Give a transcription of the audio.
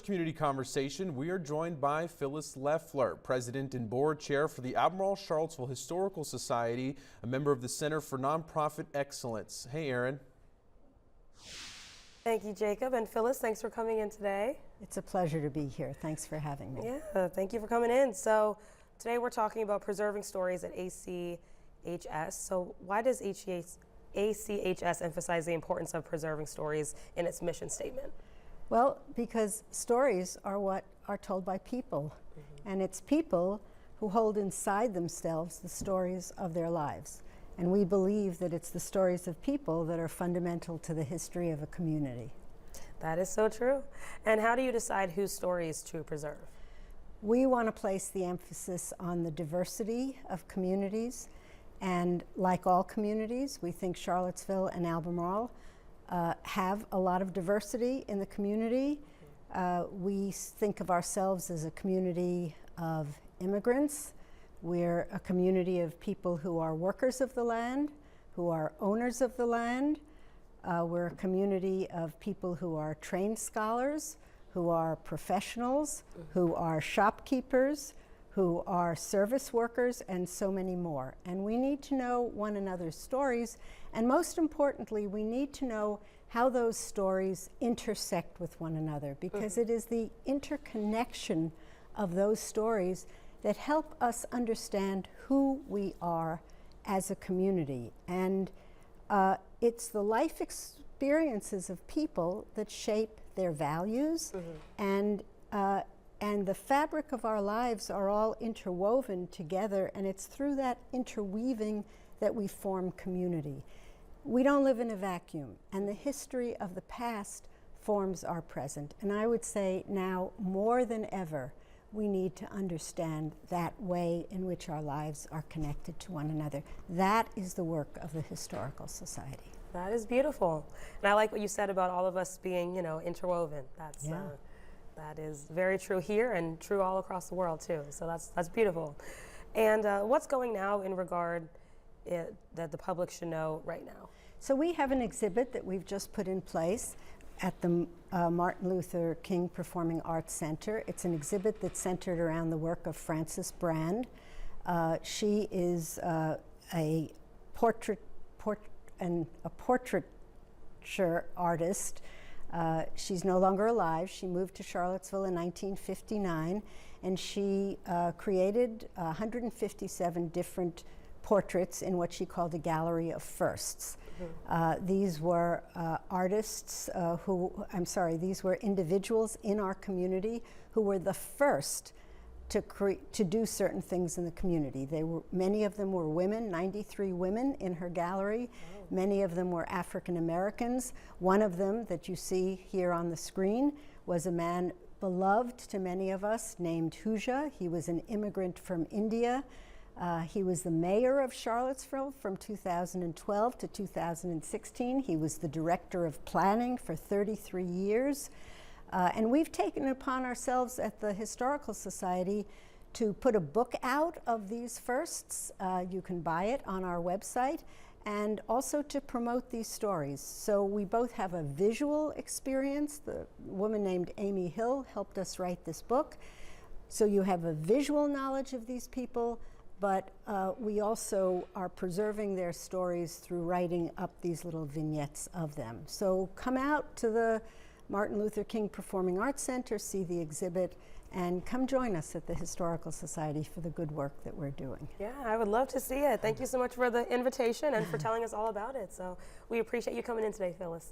Community conversation, we are joined by Phyllis Leffler, President and Board Chair for the Albemarle Charlottesville Historical Society, a member of the Center for Nonprofit Excellence. Hey, Erin. Thank you, Jacob. And Phyllis, thanks for coming in today. It's a pleasure to be here. Thanks for having me. Yeah, thank you for coming in. So today we're talking about preserving stories at ACHS. So why does ACHS emphasize the importance of preserving stories in its mission statement? Well, because stories are what are told by people, and it's people who hold inside themselves the stories of their lives. And we believe that it's the stories of people that are fundamental to the history of a community. That is so true. And how do you decide whose stories to preserve? We want to place the emphasis on the diversity of communities, and like all communities, we think Charlottesville and Albemarle have a lot of diversity in the community. We think of ourselves as a community of immigrants. We're a community of people who are workers of the land, who are owners of the land. We're a community of people who are trained scholars, who are professionals, who are shopkeepers, who are service workers, and so many more. And we need to know one another's stories, and most importantly, we need to know how those stories intersect with one another, because it is the interconnection of those stories that help us understand who we are as a community. And it's the life experiences of people that shape their values, and the fabric of our lives are all interwoven together, and it's through that interweaving that we form community. We don't live in a vacuum, and the history of the past forms our present. And I would say now more than ever, we need to understand that way in which our lives are connected to one another. That is the work of the Historical Society. That is beautiful. And I like what you said about all of us being, interwoven. That is very true here and true all across the world too. So that's beautiful. And what's going now in regard that the public should know right now? So we have an exhibit that we've just put in place at the Martin Luther King Performing Arts Center. It's an exhibit that's centered around the work of Frances Brand. She is a portraiture artist. She's no longer alive. She moved to Charlottesville in 1959, and she created 157 different portraits in what she called a gallery of firsts. These were these were individuals in our community who were the first to do certain things in the community. Many of them were women, 93 women in her gallery. Many of them were African Americans. One of them that you see here on the screen was a man beloved to many of us named Huja. He was an immigrant from India. He was the mayor of Charlottesville from 2012 to 2016. He was the director of planning for 33 years. And we've taken it upon ourselves at the Historical Society to put a book out of these firsts. You can buy it on our website, and also to promote these stories. So we both have a visual experience. The woman named Amy Hill helped us write this book. So you have a visual knowledge of these people, but we also are preserving their stories through writing up these little vignettes of them. So come out to the Martin Luther King Performing Arts Center, see the exhibit, and come join us at the Historical Society for the good work that we're doing. Yeah, I would love to see it. Thank you so much for the invitation and for telling us all about it. So we appreciate you coming in today, Phyllis.